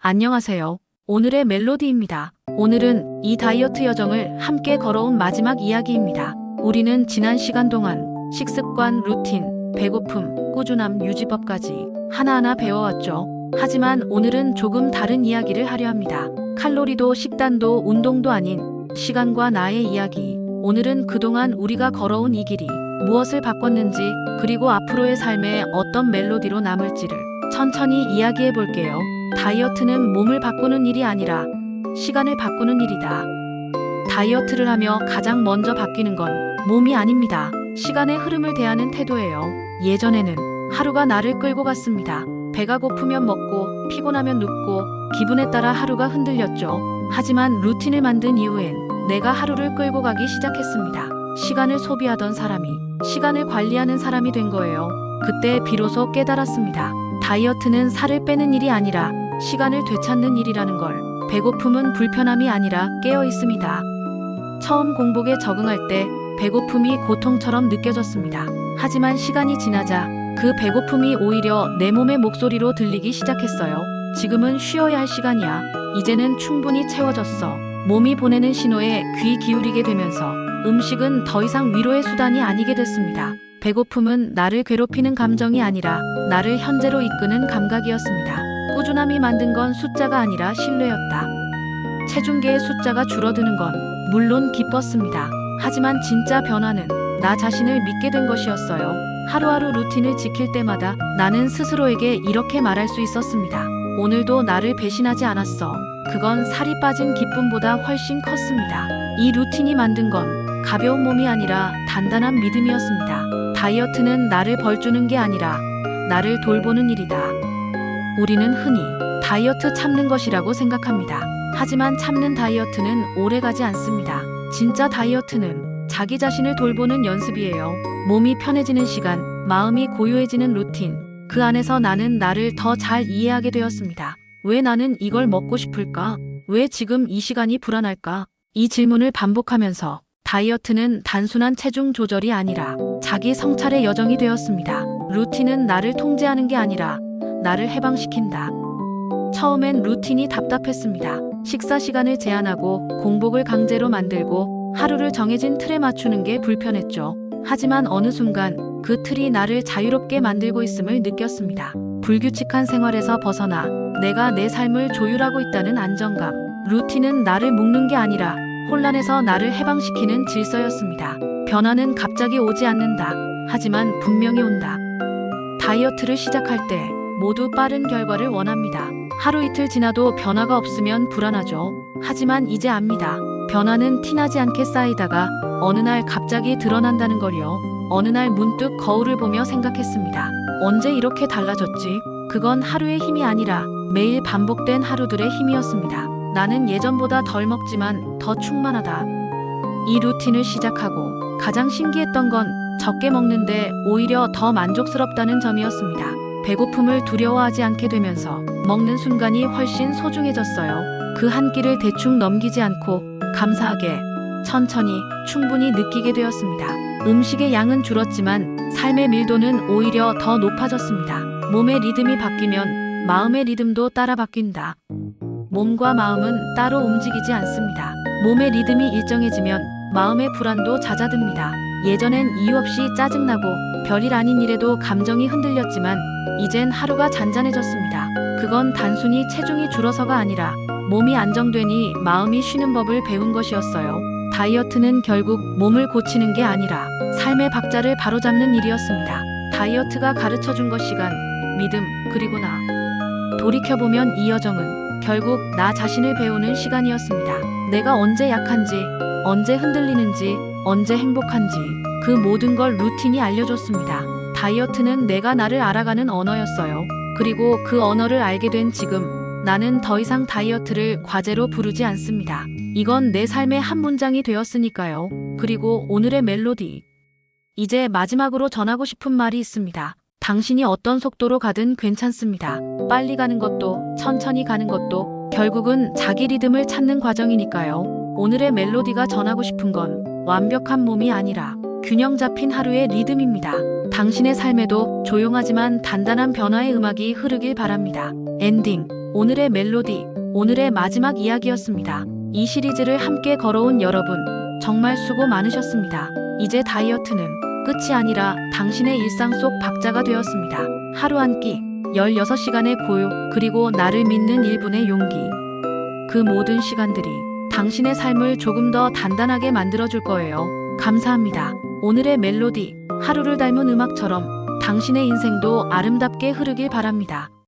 안녕하세요. 오늘의 멜로디입니다. 오늘은 이 다이어트 여정을 함께 걸어온 마지막 이야기입니다. 우리는 지난 시간 동안 식습관, 루틴, 배고픔, 꾸준함, 유지법까지 하나하나 배워왔죠. 하지만 오늘은 조금 다른 이야기를 하려 합니다. 칼로리도 식단도 운동도 아닌 시간과 나의 이야기. 오늘은 그동안 우리가 걸어온 이 길이 무엇을 바꿨는지, 그리고 앞으로의 삶에 어떤 멜로디로 남을지를 천천히 이야기해 볼게요. 다이어트는 몸을 바꾸는 일이 아니라 시간을 바꾸는 일이다. 다이어트를 하며 가장 먼저 바뀌는 건 몸이 아닙니다. 시간의 흐름을 대하는 태도예요. 예전에는 하루가 나를 끌고 갔습니다. 배가 고프면 먹고, 피곤하면 눕고, 기분에 따라 하루가 흔들렸죠. 하지만 루틴을 만든 이후엔 내가 하루를 끌고 가기 시작했습니다. 시간을 소비하던 사람이 시간을 관리하는 사람이 된 거예요. 그때 비로소 깨달았습니다. 다이어트는 살을 빼는 일이 아니라 시간을 되찾는 일이라는 걸. 배고픔은 불편함이 아니라 깨어 있습니다. 처음 공복에 적응할 때 배고픔이 고통처럼 느껴졌습니다. 하지만 시간이 지나자 그 배고픔이 오히려 내 몸의 목소리로 들리기 시작했어요. 지금은 쉬어야 할 시간이야. 이제는 충분히 채워졌어. 몸이 보내는 신호에 귀 기울이게 되면서 음식은 더 이상 위로의 수단이 아니게 됐습니다. 배고픔은 나를 괴롭히는 감정이 아니라 나를 현재로 이끄는 감각이었습니다. 꾸준함이 만든 건 숫자가 아니라 신뢰였다. 체중계의 숫자가 줄어드는 건 물론 기뻤습니다. 하지만 진짜 변화는 나 자신을 믿게 된 것이었어요. 하루하루 루틴을 지킬 때마다 나는 스스로에게 이렇게 말할 수 있었습니다. 오늘도 나를 배신하지 않았어. 그건 살이 빠진 기쁨보다 훨씬 컸습니다. 이 루틴이 만든 건 가벼운 몸이 아니라 단단한 믿음이었습니다. 다이어트는 나를 벌주는 게 아니라 나를 돌보는 일이다. 우리는 흔히 다이어트 참는 것이라고 생각합니다. 하지만 참는 다이어트는 오래가지 않습니다. 진짜 다이어트는 자기 자신을 돌보는 연습이에요. 몸이 편해지는 시간, 마음이 고요해지는 루틴, 그 안에서 나는 나를 더 잘 이해하게 되었습니다. 왜 나는 이걸 먹고 싶을까? 왜 지금 이 시간이 불안할까? 이 질문을 반복하면서 다이어트는 단순한 체중 조절이 아니라 자기 성찰의 여정이 되었습니다. 루틴은 나를 통제하는 게 아니라 나를 해방시킨다. 처음엔 루틴이 답답했습니다. 식사 시간을 제한하고 공복을 강제로 만들고 하루를 정해진 틀에 맞추는 게 불편했죠. 하지만 어느 순간 그 틀이 나를 자유롭게 만들고 있음을 느꼈습니다. 불규칙한 생활에서 벗어나 내가 내 삶을 조율하고 있다는 안정감. 루틴은 나를 묶는 게 아니라 혼란에서 나를 해방시키는 질서였습니다. 변화는 갑자기 오지 않는다. 하지만 분명히 온다. 다이어트를 시작할 때 모두 빠른 결과를 원합니다. 하루 이틀 지나도 변화가 없으면 불안하죠. 하지만 이제 압니다. 변화는 티나지 않게 쌓이다가 어느 날 갑자기 드러난다는 걸요. 어느 날 문득 거울을 보며 생각했습니다. 언제 이렇게 달라졌지? 그건 하루의 힘이 아니라 매일 반복된 하루들의 힘이었습니다. 나는 예전보다 덜 먹지만 더 충만하다. 이 루틴을 시작하고 가장 신기했던 건 적게 먹는데 오히려 더 만족스럽다는 점이었습니다. 배고픔을 두려워하지 않게 되면서 먹는 순간이 훨씬 소중해졌어요. 그 한 끼를 대충 넘기지 않고 감사하게, 천천히, 충분히 느끼게 되었습니다. 음식의 양은 줄었지만 삶의 밀도는 오히려 더 높아졌습니다. 몸의 리듬이 바뀌면 마음의 리듬도 따라 바뀐다. 몸과 마음은 따로 움직이지 않습니다. 몸의 리듬이 일정해지면 마음의 불안도 잦아듭니다. 예전엔 이유 없이 짜증나고 별일 아닌 일에도 감정이 흔들렸지만 이젠 하루가 잔잔해졌습니다. 그건 단순히 체중이 줄어서가 아니라 몸이 안정되니 마음이 쉬는 법을 배운 것이었어요. 다이어트는 결국 몸을 고치는 게 아니라 삶의 박자를 바로잡는 일이었습니다. 다이어트가 가르쳐준 것 시간, 믿음, 그리고 나. 돌이켜보면 이 여정은 결국 나 자신을 배우는 시간이었습니다. 내가 언제 약한지, 언제 흔들리는지, 언제 행복한지 그 모든 걸 루틴이 알려줬습니다. 다이어트는 내가 나를 알아가는 언어였어요. 그리고 그 언어를 알게 된 지금 나는 더 이상 다이어트를 과제로 부르지 않습니다. 이건 내 삶의 한 문장이 되었으니까요. 그리고 오늘의 멜로디. 이제 마지막으로 전하고 싶은 말이 있습니다. 당신이 어떤 속도로 가든 괜찮습니다. 빨리 가는 것도 천천히 가는 것도 결국은 자기 리듬을 찾는 과정이니까요. 오늘의 멜로디가 전하고 싶은 건 완벽한 몸이 아니라 균형 잡힌 하루의 리듬입니다. 당신의 삶에도 조용하지만 단단한 변화의 음악이 흐르길 바랍니다. 엔딩. 오늘의 멜로디, 오늘의 마지막 이야기였습니다. 이 시리즈를 함께 걸어온 여러분, 정말 수고 많으셨습니다. 이제 다이어트는 끝이 아니라 당신의 일상 속 박자가 되었습니다. 하루 한 끼, 16시간의 고요, 그리고 나를 믿는 1분의 용기. 그 모든 시간들이 당신의 삶을 조금 더 단단하게 만들어줄 거예요. 감사합니다. 오늘의 멜로디, 하루를 닮은 음악처럼 당신의 인생도 아름답게 흐르길 바랍니다.